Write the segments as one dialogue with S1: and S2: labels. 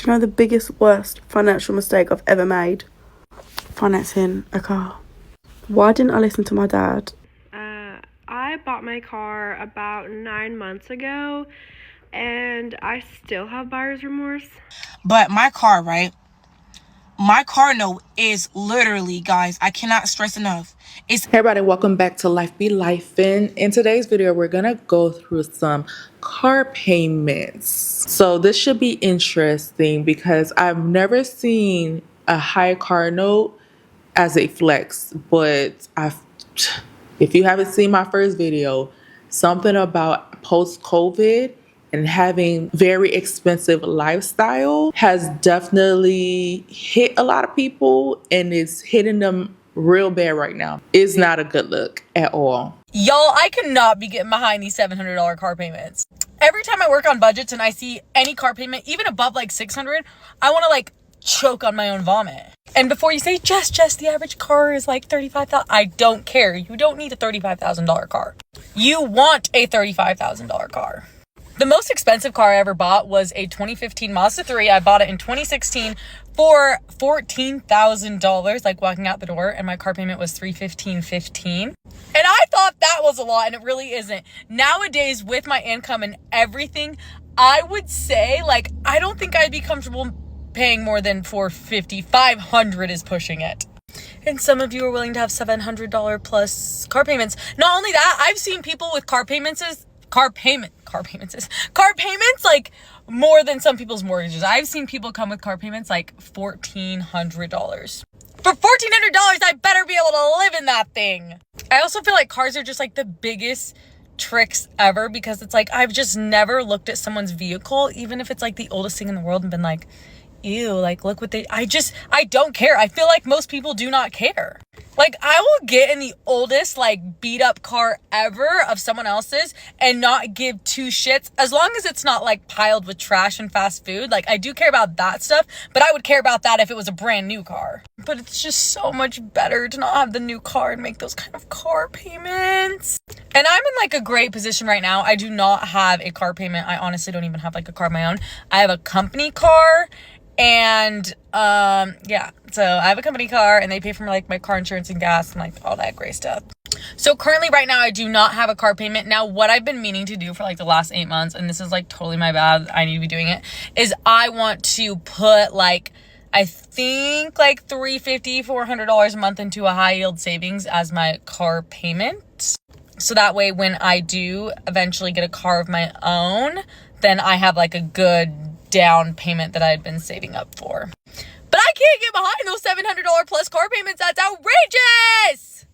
S1: Do you know the biggest, worst financial mistake I've ever made? Financing a car. Why didn't I listen to my dad?
S2: I bought my car about 9 months ago, and I still have buyer's remorse.
S3: But my car, right? My car note is literally, guys, I cannot stress enough.
S4: Hey everybody, welcome back to Life Be Lifin'. In today's video, we're gonna go through some car payments. So this should be interesting because I've never seen a high car note as a flex, but if you haven't seen my first video, something about post-COVID and having very expensive lifestyle has definitely hit a lot of people, and it's hitting them real bad right now. It's not a good look at all.
S3: Y'all, I cannot be getting behind these $700 car payments. Every time I work on budgets and I see any car payment, even above like $600, I want to like choke on my own vomit. And before you say, Jess, the average car is like $35,000. I don't care. You don't need a $35,000 car. You want a $35,000 car. The most expensive car I ever bought was a 2015 Mazda 3. I bought it in 2016 for $14,000, like walking out the door, and my car payment was $315.15. And I thought that was a lot, and it really isn't. Nowadays, with my income and everything, I would say, like, I don't think I'd be comfortable paying more than $450. $500 is pushing it. And some of you are willing to have $700 plus car payments. Not only that, I've seen people with car payments like more than some people's mortgages. I've seen people come with car payments like $1,400. For $1,400, I better be able to live in that thing. I also feel like cars are just like the biggest tricks ever, because it's like I've just never looked at someone's vehicle, even if it's like the oldest thing in the world, and been like, ew, like look what they, I don't care. I feel like most people do not care. Like, I will get in the oldest, like, beat up car ever of someone else's and not give two shits, as long as it's not like piled with trash and fast food. Like, I do care about that stuff, but I would care about that if it was a brand new car. But it's just so much better to not have the new car and make those kind of car payments. And I'm in like a great position right now. I do not have a car payment. I honestly don't even have like a car of my own. I have a company car. And yeah, so I have a company car, and they pay for like my car insurance and gas and like all that great stuff. So currently right now I do not have a car payment. Now, what I've been meaning to do for like the last 8 months, and this is like totally my bad, I need to be doing it, is I want to put like, I think like $350-$400 a month into a high yield savings as my car payment. So that way, when I do eventually get a car of my own, then I have like a good down payment that I had been saving up for. But I can't get behind those $700 plus car payments. That's outrageous.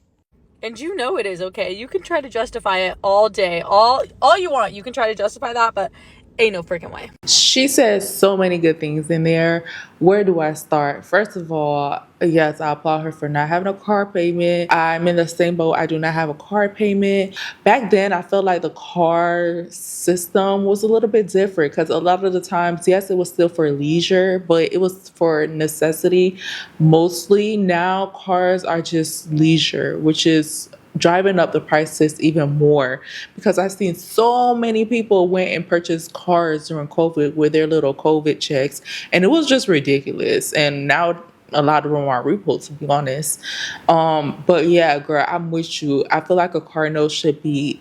S3: And you know it is, okay? You can try to justify it all day, all you want. You can try to justify that, but ain't no freaking way.
S4: She says so many good things in there. Where do I start? First of all, yes, I applaud her for not having a car payment. I'm in the same boat. I do not have a car payment. Back then, I felt like the car system was a little bit different, because a lot of the times, yes, it was still for leisure, but it was for necessity mostly. Now, cars are just leisure, which is driving up the prices even more, because I've seen so many people went and purchased cars during COVID with their little COVID checks, and it was just ridiculous. And now a lot of them are repo, to be honest. But yeah, girl, I'm with you. I feel like a car note should be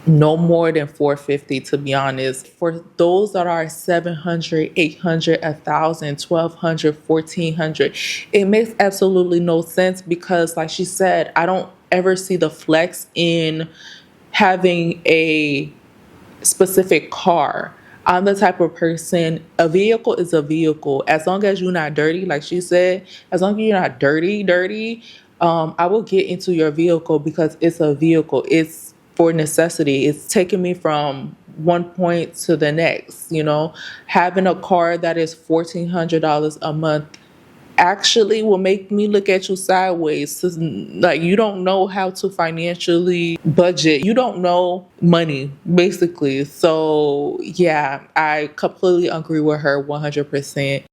S4: no more than $450, to be honest. For those that are $700, $800, $1,000, $1,200, $1,400, it makes absolutely no sense, because like she said, I don't ever see the flex in having a specific car. I'm the type of person, a vehicle is a vehicle. As long as you're not dirty, like she said, as long as you're not dirty, I will get into your vehicle, because it's a vehicle. It's for necessity. It's taking me from one point to the next. You know, having a car that is $1,400 a month actually will make me look at you sideways. Like, you don't know how to financially budget. You don't know money, basically. So yeah, I completely agree with her 100%.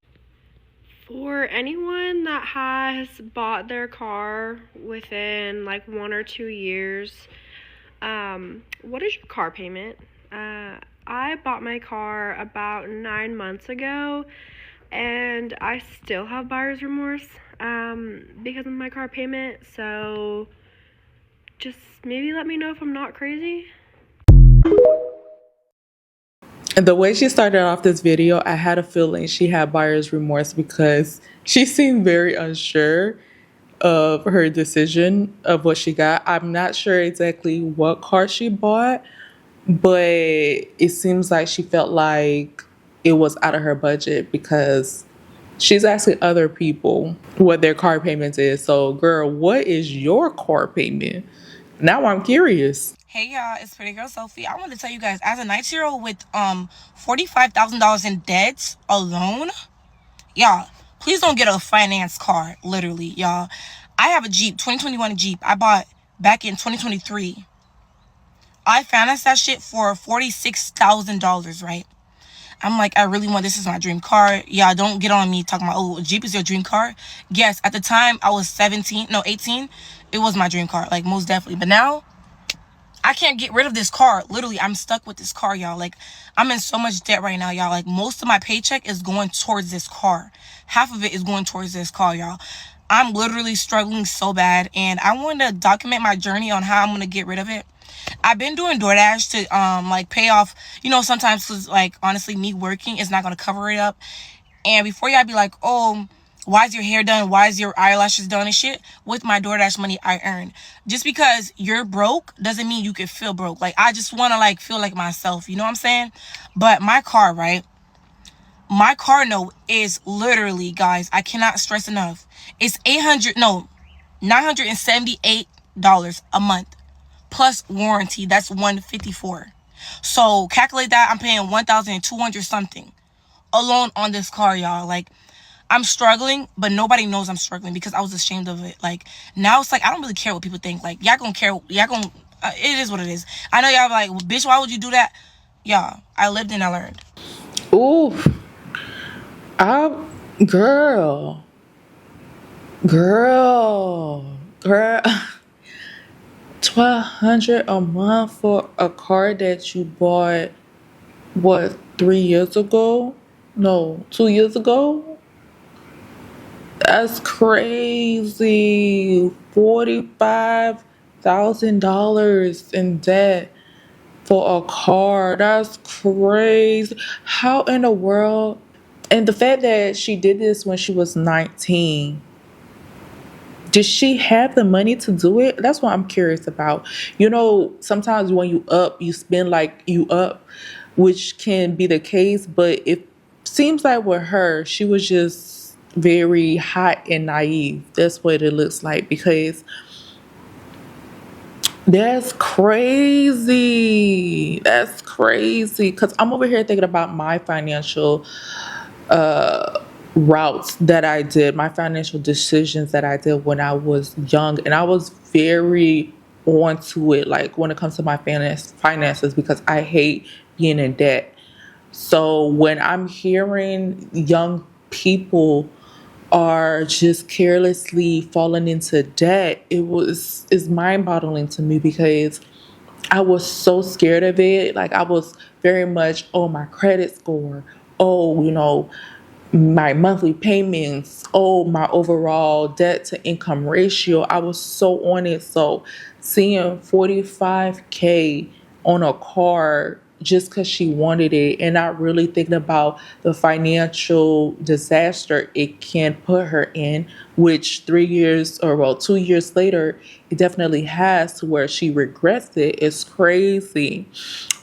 S2: For anyone that has bought their car within like 1 or 2 years, what is your car payment? I bought my car about 9 months ago, and I still have buyer's remorse because of my car payment. So just maybe let me know if I'm not crazy.
S4: And the way she started off this video, I had a feeling she had buyer's remorse because she seemed very unsure of her decision of what she got. I'm not sure exactly what car she bought, but it seems like she felt like it was out of her budget because she's asking other people what their car payments is. So, girl, what is your car payment? Now I'm curious.
S5: Hey y'all, it's Pretty Girl Sophie. I want to tell you guys, as a 9-year-old with $45,000 in debts alone, y'all, please don't get a finance car. Literally, y'all. I have a Jeep, 2021 Jeep. I bought back in 2023. I financed that shit for $46,000, right? I'm like, I really want, this is my dream car. Yeah, don't get on me talking about, oh, Jeep is your dream car. Yes, at the time I was 18. It was my dream car, like most definitely. But now I can't get rid of this car. Literally, I'm stuck with this car, y'all. Like, I'm in so much debt right now, y'all. Like, most of my paycheck is going towards this car. Half of it is going towards this car, y'all. I'm literally struggling so bad, and I want to document my journey on how I'm going to get rid of it. I've been doing DoorDash to, like, pay off, you know, sometimes, cause, like, honestly, me working is not going to cover it up. And before y'all be like, oh, why is your hair done? Why is your eyelashes done and shit? With my DoorDash money I earn. Just because you're broke doesn't mean you can feel broke. Like, I just want to, like, feel like myself. You know what I'm saying? But my car, right? My car note is literally, guys, I cannot stress enough. It's $978 a month. Plus warranty. That's $154. So, calculate that. I'm paying $1,200 something alone on this car, y'all. Like, I'm struggling, but nobody knows I'm struggling because I was ashamed of it. Like, now it's like, I don't really care what people think. Like, y'all gonna care. Y'all gonna, it is what it is. I know y'all be like, well, bitch, why would you do that? Y'all, I lived and I learned.
S4: Ooh, I, girl, girl, girl. 1,200 a month for a car that you bought, what, 3 years ago? No, 2 years ago? That's crazy. $45,000 in debt for a car. That's crazy. How in the world? And the fact that she did this when she was 19. Did she have the money to do it? That's what I'm curious about. You know, sometimes when you up, you spend like you up, which can be the case, but it seems like with her, she was just very hot and naive. That's what it looks like because that's crazy. That's crazy. Because I'm over here thinking about my financial routes that I did, my financial decisions that I did when I was young, and I was very onto it. Like when it comes to my finances, because I hate being in debt. So when I'm hearing young people are just carelessly falling into debt, it's mind-boggling to me because I was so scared of it. Like I was very much, oh, my credit score, oh, you know, my monthly payments, oh, my overall debt to income ratio. I was so on it. So seeing 45K on a car just because she wanted it and not really thinking about the financial disaster it can put her in, which 3 years or well 2 years later it definitely has, to where she regrets it. It's crazy.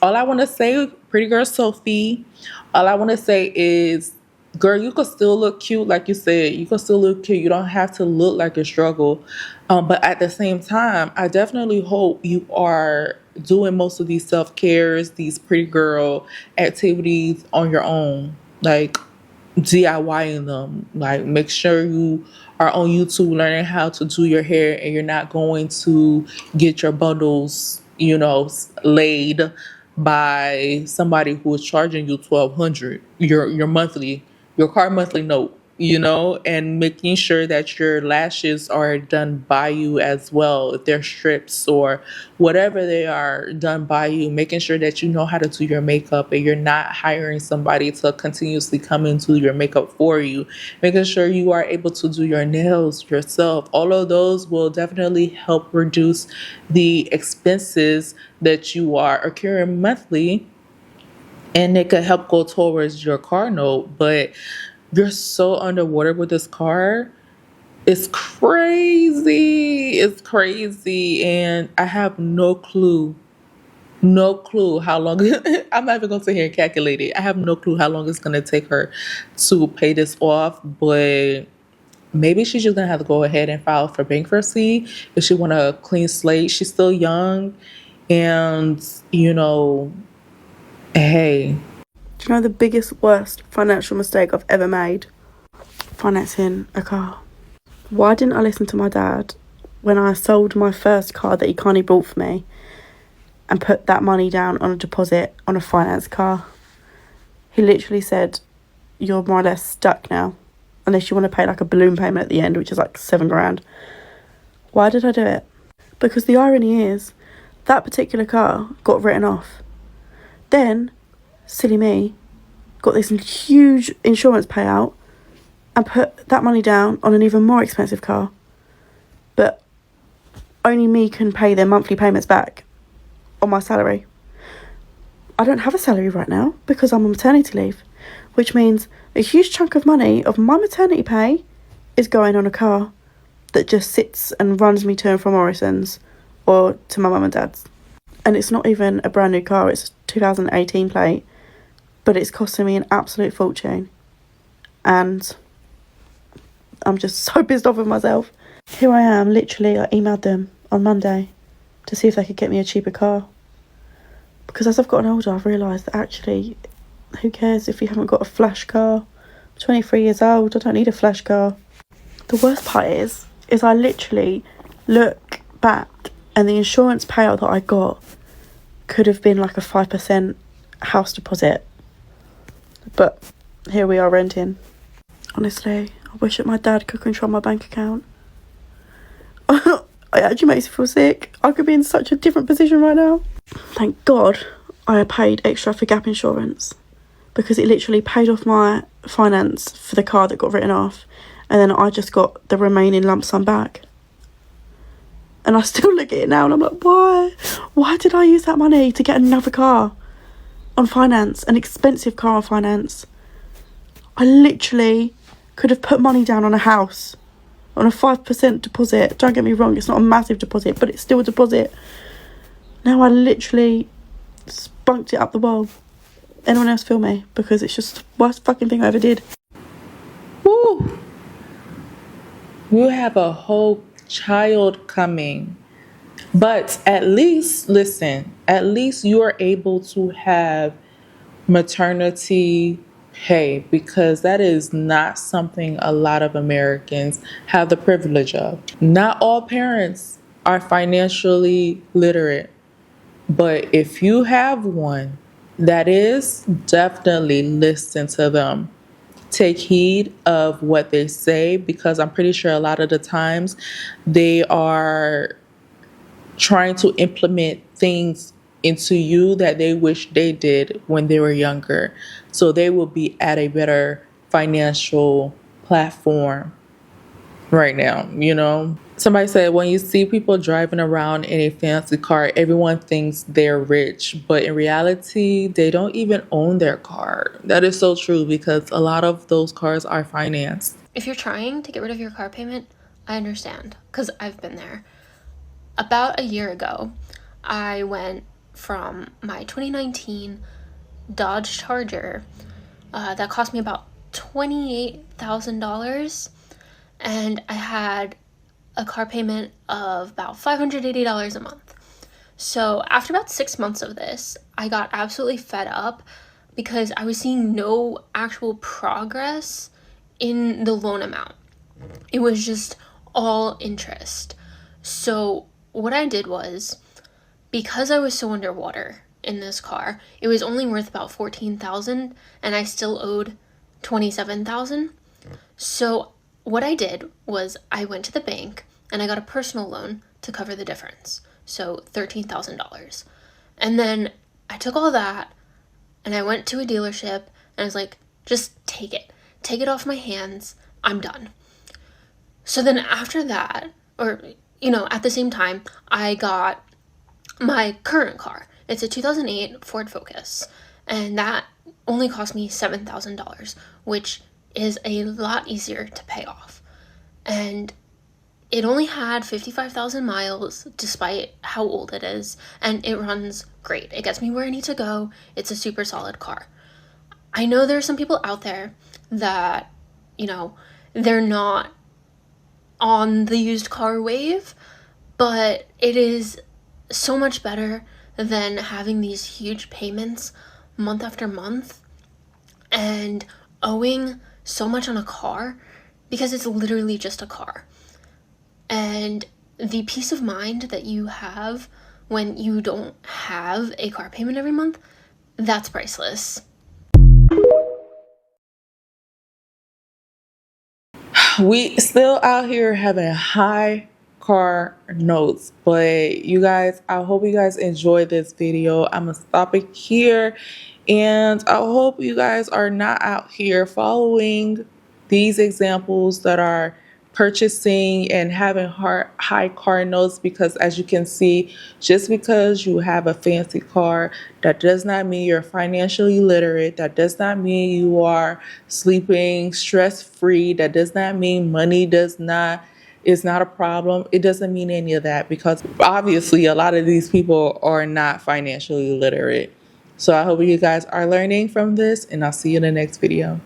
S4: All I want to say, Pretty Girl Sophie, all I want to say is, girl, you could still look cute, like you said. You could still look cute. You don't have to look like a struggle. But at the same time, I definitely hope you are doing most of these self-cares, these pretty girl activities on your own. Like DIYing them. Like make sure you are on YouTube learning how to do your hair and you're not going to get your bundles, you know, laid by somebody who is charging you $1,200, your monthly, your car monthly note. and making sure that your lashes are done by you as well. If they're strips or whatever they are done by you, making sure that you know how to do your makeup and you're not hiring somebody to continuously come and do your makeup for you, making sure you are able to do your nails yourself. All of those will definitely help reduce the expenses that you are accruing monthly, and it could help go towards your car note. But you're so underwater with this car. It's crazy. It's crazy. And I have no clue how long. I'm not even going to sit here and calculate it. I have no clue how long it's going to take her to pay this off. But maybe she's just going to have to go ahead and file for bankruptcy if she want a clean slate. She's still young. And, hey.
S1: Do you know the biggest, worst financial mistake I've ever made? Financing a car. Why didn't I listen to my dad when I sold my first car that he kindly bought for me and put that money down on a deposit on a finance car? He literally said, you're more or less stuck now, unless you want to pay like a balloon payment at the end, which is like $7,000. Why did I do it? Because the irony is, that particular car got written off. Then, silly me, got this huge insurance payout and put that money down on an even more expensive car. But only me can pay their monthly payments back on my salary. I don't have a salary right now because I'm on maternity leave, which means a huge chunk of money of my maternity pay is going on a car that just sits and runs me to and from Morrison's or to my mum and dad's. And it's not even a brand new car, it's a 2018 plate, but it's costing me an absolute fortune. And I'm just so pissed off with myself. Here I am, literally, I emailed them on Monday to see if they could get me a cheaper car. Because as I've gotten older, I've realised that actually, who cares if you haven't got a flash car? I'm 23 years old, I don't need a flash car. The worst part is I literally look back and the insurance payout that I got could have been like a 5% house deposit. But here we are renting. Honestly, I wish that my dad could control my bank account. It actually makes me feel sick. I could be in such a different position right now. Thank God I paid extra for gap insurance, because it literally paid off my finance for the car that got written off, and then I just got the remaining lump sum back. And I still look at it now and I'm like, why? Why did I use that money to get another car on finance, an expensive car on finance? I literally could have put money down on a house, on a 5% deposit. Don't get me wrong, it's not a massive deposit, but it's still a deposit. Now I literally spunked it up the wall. Anyone else feel me? Because it's just the worst fucking thing I ever did.
S4: Woo! You have a whole child coming. But at least, listen, at least you are able to have maternity pay, because that is not something a lot of Americans have the privilege of. Not all parents are financially literate, but if you have one that is, definitely listen to them. Take heed of what they say, because I'm pretty sure a lot of the times they are trying to implement things into you that they wish they did when they were younger. So they will be at a better financial platform right now. Somebody said, when you see people driving around in a fancy car, everyone thinks they're rich, but in reality, they don't even own their car. That is so true, because a lot of those cars are financed.
S6: If you're trying to get rid of your car payment, I understand, because I've been there. About a year ago, I went from my 2019 Dodge Charger that cost me about $28,000, and I had a car payment of about $580 a month. So after about 6 months of this, I got absolutely fed up because I was seeing no actual progress in the loan amount. It was just all interest. So what I did was, because I was so underwater in this car, it was only worth about $14,000 and I still owed $27,000. So what I did was I went to the bank and I got a personal loan to cover the difference. So $13,000. And then I took all that and I went to a dealership and I was like, just take it. Take it off my hands. I'm done. So then after that, or, at the same time, I got my current car. It's a 2008 Ford Focus. And that only cost me $7,000, which is a lot easier to pay off. And it only had 55,000 miles despite how old it is, and it runs great. It gets me where I need to go. It's a super solid car. I know there are some people out there that, they're not on the used car wave, but it is so much better than having these huge payments month after month and owing so much on a car, because it's literally just a car. And the peace of mind that you have when you don't have a car payment every month, that's priceless.
S4: We still out here having high car notes, but you guys, I hope you guys enjoyed this video. I'm gonna stop it here, and I hope you guys are not out here following these examples that are purchasing and having high car notes, because as you can see, just because you have a fancy car, that does not mean you're financially literate. That does not mean you are sleeping stress-free. That does not mean money is not a problem. It doesn't mean any of that, because obviously a lot of these people are not financially literate. So I hope you guys are learning from this, and I'll see you in the next video.